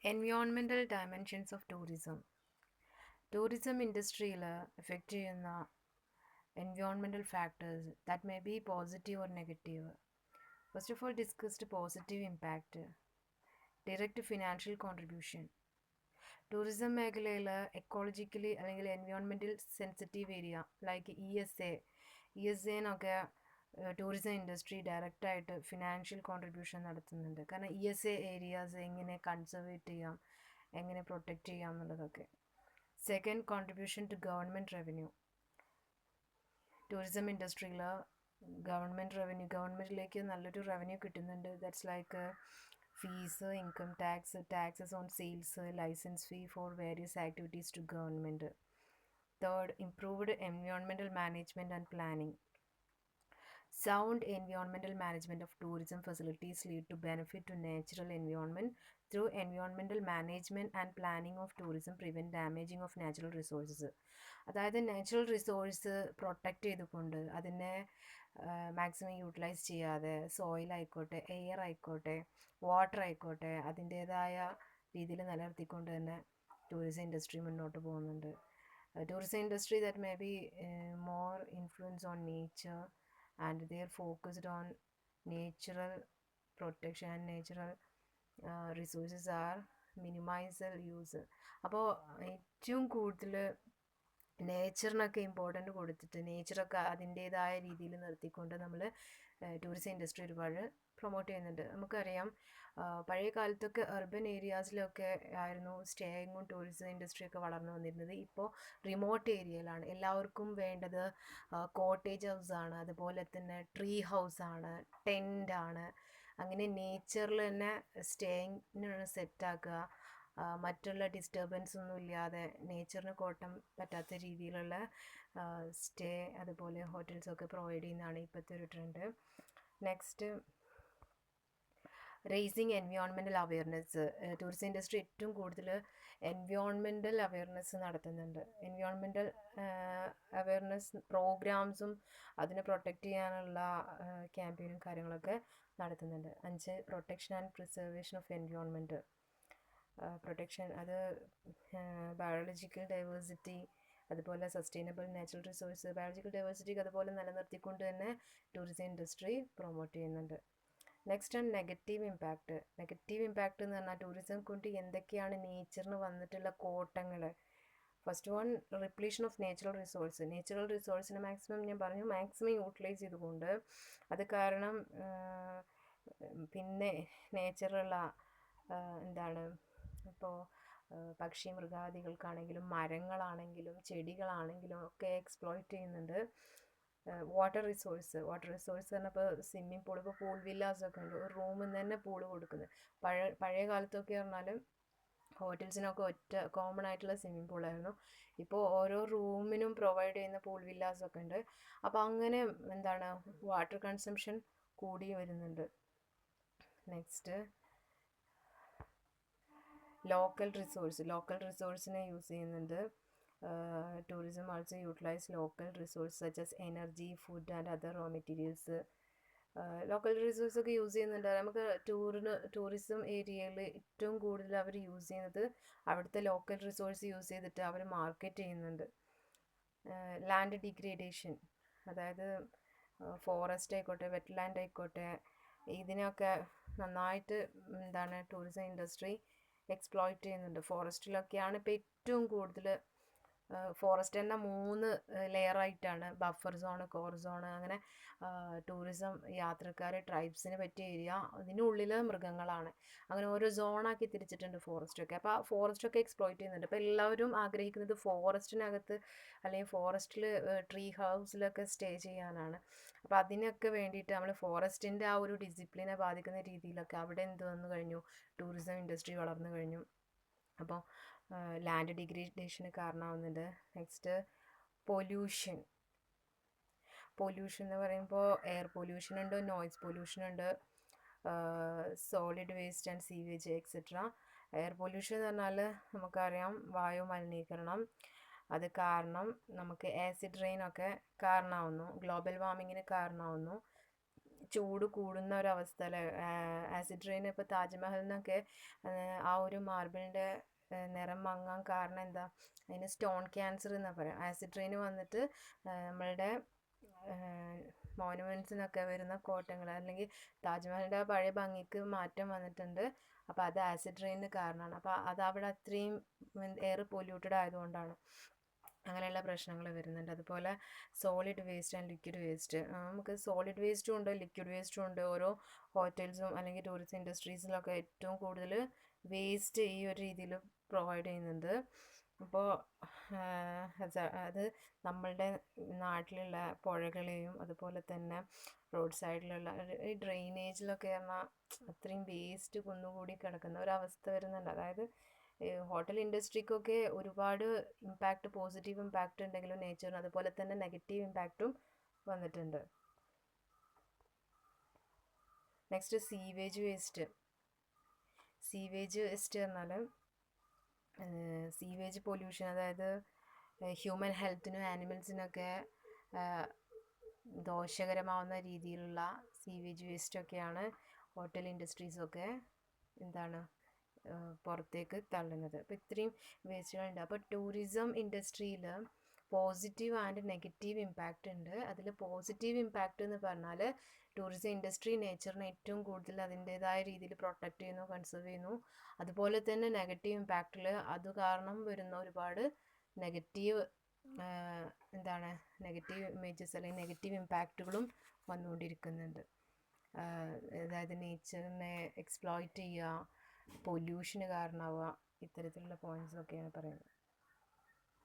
Environmental dimensions of tourism ഇൻഡസ്ട്രിയിൽ effect ചെയ്യുന്ന environmental factors that may be positive or negative. First of all discussed positive impact, direct financial contribution. Tourism മേഖലയിൽ ecologically അല്ലെങ്കിൽ environmental sensitive area like E S എന്നൊക്കെ tourism industry ഡയറക്റ്റായിട്ട് financial contribution നടത്തുന്നുണ്ട്. കാരണം E S A areas എങ്ങനെ കൺസർവേറ്റ് ചെയ്യാം, എങ്ങനെ protect ചെയ്യാം എന്നുള്ളതൊക്കെ. Second, contribution to government revenue. Tourism ഇൻഡസ്ട്രിയിൽ ഗവൺമെൻറ്റിലേക്ക് നല്ലൊരു റവന്യൂ കിട്ടുന്നുണ്ട്. That's like fees, income tax, taxes on sales, licence fee for various activities to government. Third, improved environmental management and planning. Sound environmental management of tourism facilities lead to benefit to natural environment through environmental management and planning of tourism prevent damaging of natural resources. അതായത് natural resource protect ചെയ്തുകൊണ്ട് അതിനെ maximum utilise ചെയ്യാതെ soil ആയിക്കോട്ടെ, air ആയിക്കോട്ടെ, water ആയിക്കോട്ടെ, അതിൻ്റേതായ രീതിയിൽ നിലനിർത്തിക്കൊണ്ട് തന്നെ ടൂറിസം ഇൻഡസ്ട്രി മുന്നോട്ട് പോകുന്നുണ്ട്. Tourism industry that may be more influence on nature and they are focused on natural protection and natural resources are minimized use. അപ്പോൾ ഏറ്റവും കൂടുതൽ നേച്ചറിനൊക്കെ ഇമ്പോർട്ടൻ്റ് കൊടുത്തിട്ട് നേച്ചറൊക്കെ അതിൻ്റേതായ രീതിയിൽ നിർത്തിക്കൊണ്ട് നമ്മൾ ടൂറിസം ഇൻഡസ്ട്രി ഒരുപാട് പ്രൊമോട്ട് ചെയ്യുന്നുണ്ട്. നമുക്കറിയാം പഴയ കാലത്തൊക്കെ അർബൻ ഏരിയാസിലൊക്കെ ആയിരുന്നു സ്റ്റേയിങ്ങും ടൂറിസം ഇൻഡസ്ട്രിയൊക്കെ വളർന്നു വന്നിരുന്നത്. ഇപ്പോൾ റിമോട്ട് ഏരിയയിലാണ് എല്ലാവർക്കും വേണ്ടത്. കോട്ടേജ് ഹൗസാണ്, അതുപോലെ തന്നെ ട്രീ ഹൗസാണ്, ടെൻ്റാണ്. അങ്ങനെ നേച്ചറിൽ തന്നെ സ്റ്റേയിങ്ങിന് സെറ്റാക്കുക, മറ്റുള്ള ഡിസ്റ്റർബൻസ് ഒന്നും ഇല്ലാതെ നേച്ചറിന് കോട്ടം പറ്റാത്ത രീതിയിലുള്ള സ്റ്റേ അതുപോലെ ഹോട്ടൽസൊക്കെ പ്രൊവൈഡ് ചെയ്യുന്നതാണ് ഇപ്പോഴത്തെ ഒരു trend. Next, raising environmental awareness. Tourism industry ഏറ്റവും കൂടുതൽ എൻവയോൺമെൻറ്റൽ അവയർനെസ് നടത്തുന്നുണ്ട്. എൻവയോൺമെൻറ്റൽ അവയർനെസ് പ്രോഗ്രാംസും അതിനെ പ്രൊട്ടക്റ്റ് ചെയ്യാനുള്ള ക്യാമ്പയിനും കാര്യങ്ങളൊക്കെ നടത്തുന്നുണ്ട്. 5, protection and preservation of environment. Protection അത് ബയോളജിക്കൽ ഡൈവേഴ്സിറ്റി, അതുപോലെ സസ്റ്റൈനബിൾ നാച്ചുറൽ റിസോഴ്സ്, ബയോളജിക്കൽ ഡൈവേഴ്സിറ്റിക്ക് അതുപോലെ നിലനിർത്തിക്കൊണ്ട് തന്നെ ടൂറിസം ഇൻഡസ്ട്രി പ്രൊമോട്ട് ചെയ്യുന്നുണ്ട്. നെക്സ്റ്റ് ആണ് നെഗറ്റീവ് ഇമ്പാക്റ്റ്. നെഗറ്റീവ് ഇമ്പാക്റ്റ് എന്ന് പറഞ്ഞാൽ ടൂറിസം കൊണ്ട് എന്തൊക്കെയാണ് നേച്ചറിന് വന്നിട്ടുള്ള കോട്ടങ്ങൾ. First one, depletion of natural റിസോഴ്സിനെ മാക്സിമം യൂട്ടിലൈസ് ചെയ്തുകൊണ്ട് അത് കാരണം പിന്നെ നേച്ചറുള്ള ഇപ്പോൾ പക്ഷി മൃഗാദികൾക്കാണെങ്കിലും മരങ്ങളാണെങ്കിലും ചെടികളാണെങ്കിലും ഒക്കെ എക്സ്പ്ലോയിറ്റ് ചെയ്യുന്നുണ്ട്. വാട്ടർ റിസോഴ്സ് പറഞ്ഞപ്പോൾ സ്വിമ്മിംഗ് പൂൾ, ഇപ്പോൾ പൂൾ വില്ലാസൊക്കെ ഉണ്ട്, ഒരു റൂമിൽ നിന്ന് തന്നെ പൂള് കൊടുക്കുന്നത്. പഴയ കാലത്തൊക്കെ പറഞ്ഞാൽ ഹോട്ടൽസിനൊക്കെ കോമൺ ആയിട്ടുള്ള സ്വിമ്മിംഗ് പൂളായിരുന്നു. ഇപ്പോൾ ഓരോ റൂമിനും പ്രൊവൈഡ് ചെയ്യുന്ന പൂൾ വില്ലാസൊക്കെ ഉണ്ട്. അപ്പോൾ അങ്ങനെ വാട്ടർ കൺസംഷൻ കൂടി വരുന്നുണ്ട്. നെക്സ്റ്റ്, ലോക്കൽ റിസോഴ്സിനെ യൂസ് ചെയ്യുന്നുണ്ട്. Tourism also utilize local resources such as energy, food and other raw materials. Local resource ഒക്കെ യൂസ് ചെയ്യുന്നുണ്ട്. നമുക്ക് ടൂറിസം ഏരിയയിൽ ഏറ്റവും കൂടുതൽ അവർ യൂസ് ചെയ്യുന്നത് അവിടുത്തെ ലോക്കൽ റിസോഴ്സ് യൂസ് ചെയ്തിട്ട് അവർ മാർക്കറ്റ് ചെയ്യുന്നുണ്ട്. ലാൻഡ് ഡിഗ്രേഡേഷൻ, അതായത് ഫോറസ്റ്റ് ആയിക്കോട്ടെ, വെറ്റ്ലാൻഡ് ആയിക്കോട്ടെ, ഇതിനൊക്കെ നന്നായിട്ട് ടൂറിസം ഇൻഡസ്ട്രി എക്സ്പ്ലോയിറ്റ് ചെയ്യുന്നുണ്ട്. ഫോറസ്റ്റിലൊക്കെയാണ് ഇപ്പോൾ ഏറ്റവും കൂടുതൽ. ഫോറസ്റ്റ് തന്നെ 3 ലെയറായിട്ടാണ്, ബഫർ സോണ്, കോർ സോണ്, അങ്ങനെ ടൂറിസം ട്രൈബ്സിന് പറ്റിയ ഏരിയ, അതിനുള്ളിൽ മൃഗങ്ങളാണ്, അങ്ങനെ ഓരോ സോണാക്കി തിരിച്ചിട്ടുണ്ട് ഫോറസ്റ്റൊക്കെ. അപ്പോൾ ആ ഫോറസ്റ്റൊക്കെ എക്സ്പ്ലോയിറ്റ് ചെയ്യുന്നുണ്ട്. അപ്പോൾ എല്ലാവരും ആഗ്രഹിക്കുന്നത് ഫോറസ്റ്റിനകത്ത് അല്ലെങ്കിൽ ഫോറസ്റ്റിൽ ട്രീ ഹൗസിലൊക്കെ സ്റ്റേ ചെയ്യാനാണ്. അപ്പോൾ അതിനൊക്കെ വേണ്ടിയിട്ട് നമ്മൾ ഫോറസ്റ്റിൻ്റെ ആ ഒരു ഡിസിപ്ലിനെ ബാധിക്കുന്ന രീതിയിലൊക്കെ അവിടെ എന്ത് വന്നു കഴിഞ്ഞു, ടൂറിസം ഇൻഡസ്ട്രി വളർന്നു കഴിഞ്ഞു. അപ്പോൾ ലാൻഡ് ഡിഗ്രേഡേഷന് കാരണമാവുന്നുണ്ട്. നെക്സ്റ്റ്, പൊല്യൂഷൻ എന്ന് പറയുമ്പോൾ എയർ പൊല്യൂഷൻ ഉണ്ട്, നോയിസ് പൊല്യൂഷൻ ഉണ്ട്, solid waste and sewage etcetera. Air pollution എന്ന് പറഞ്ഞാൽ നമുക്കറിയാം വായു മലിനീകരണം, അത് കാരണം നമുക്ക് ആസിഡ് റെയിൻ ഒക്കെ കാരണമാവുന്നു, ഗ്ലോബൽ വാർമിങ്ങിന് കാരണമാവുന്നു. ചൂട് കൂടുന്ന ഒരവസ്ഥ അല്ലേ. ആസിഡ് റെയിൻ ഇപ്പോൾ താജ്മഹലിനൊക്കെ ആ ഒരു മാർബിളിൻ്റെ നിറം മങ്ങാൻ കാരണം എന്താ, അതിന് സ്റ്റോൺ ക്യാൻസർ എന്നാണ് പറയാം. ആസിഡ് റെയിൻ വന്നിട്ട് നമ്മളുടെ മോണുമെൻറ്റ്സിനൊക്കെ വരുന്ന കോട്ടങ്ങൾ, അല്ലെങ്കിൽ താജ്മഹലിൻ്റെ ആ പഴയ ഭംഗിക്ക് മാറ്റം വന്നിട്ടുണ്ട്. അപ്പോൾ അത് ആസിഡ് റെയിനിന് കാരണമാണ്. അപ്പോൾ അത് അവിടെ അത്രയും എയർ പൊല്യൂട്ടഡ് ആയതുകൊണ്ടാണ് അങ്ങനെയുള്ള പ്രശ്നങ്ങൾ വരുന്നുണ്ട്. അതുപോലെ solid waste and liquid waste, നമുക്ക് സോളിഡ് വേസ്റ്റും ഉണ്ട് ലിക്വിഡ് വേസ്റ്റും ഉണ്ട്. ഓരോ ഹോട്ടൽസും അല്ലെങ്കിൽ ടൂറിസ്റ്റ് ഇൻഡസ്ട്രീസിലൊക്കെ ഏറ്റവും കൂടുതൽ വേസ്റ്റ് ഈ ഒരു രീതിയിൽ പ്രൊവൈഡ് ചെയ്യുന്നുണ്ട്. അപ്പോൾ അത് നമ്മളുടെ നാട്ടിലുള്ള പുഴകളെയും അതുപോലെ തന്നെ റോഡ് സൈഡിലുള്ള ഈ ഡ്രെയിനേജിലൊക്കെ പറഞ്ഞാൽ അത്രയും വേസ്റ്റ് കുന്നുകൂടി കിടക്കുന്ന ഒരവസ്ഥ വരുന്നുണ്ട്. അതായത് ഹോട്ടൽ ഇൻഡസ്ട്രിക്കൊക്കെ ഒരുപാട് ഇമ്പാക്റ്റ്, പോസിറ്റീവ് ഇമ്പാക്റ്റ് ഉണ്ടെങ്കിലും നേച്ചറിന്, അതുപോലെ തന്നെ നെഗറ്റീവ് ഇമ്പാക്റ്റും വന്നിട്ടുണ്ട്. Next sewage waste. Sewage waste പറഞ്ഞാൽ സീവേജ് പൊല്യൂഷൻ, അതായത് ഹ്യൂമൻ ഹെൽത്തിനും ആനിമൽസിനൊക്കെ ദോഷകരമാവുന്ന രീതിയിലുള്ള സീവേജ് വേസ്റ്റൊക്കെയാണ് ഹോട്ടൽ ഇൻഡസ്ട്രീസൊക്കെ എന്താണ് പുറത്തേക്ക് തള്ളുന്നത്. അപ്പോൾ ഇത്രയും വേസ്റ്റുകളുണ്ട്. അപ്പോൾ ടൂറിസം ഇൻഡസ്ട്രിയിൽ പോസിറ്റീവ് ആൻഡ് നെഗറ്റീവ് ഇമ്പാക്റ്റ് ഉണ്ട്. അതിൽ പോസിറ്റീവ് ഇമ്പാക്റ്റ് എന്ന് പറഞ്ഞാൽ ടൂറിസം ഇൻഡസ്ട്രി നേച്ചറിനെ ഏറ്റവും കൂടുതൽ അതിൻ്റേതായ രീതിയിൽ പ്രൊട്ടക്റ്റ് ചെയ്യുന്നു, കൺസേർവ് ചെയ്യുന്നു. അതുപോലെ തന്നെ നെഗറ്റീവ് ഇമ്പാക്റ്റിൽ അത് കാരണം വരുന്ന ഒരുപാട് നെഗറ്റീവ് നെഗറ്റീവ് ഇമേജസ് അല്ലെങ്കിൽ നെഗറ്റീവ് ഇമ്പാക്റ്റുകളും വന്നുകൊണ്ടിരിക്കുന്നുണ്ട്. അതായത് നേച്ചറിനെ എക്സ്പ്ലോയിറ്റ് ചെയ്യുക, പൊല്യൂഷന് കാരണമാവുക, ഇത്തരത്തിലുള്ള പോയിൻറ്റ്സൊക്കെയാണ് പറയുന്നത്.